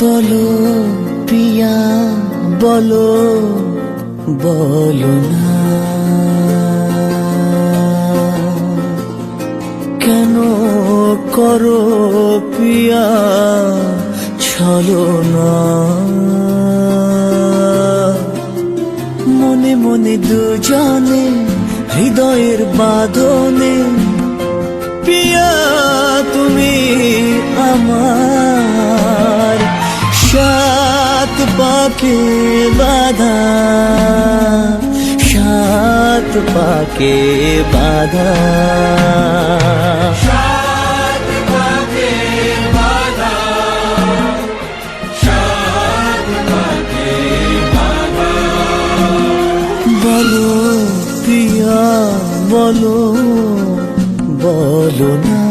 বলো পিয়া বলো বলো না কেন করো পিয়া ছলনা মনে মনে দুজনে হৃদয়ের বাঁধনে পিয়া তুমি আমার সাত পাকে বাঁধা সাত পাকে বাঁধা বলো পিয়া বলো বলো না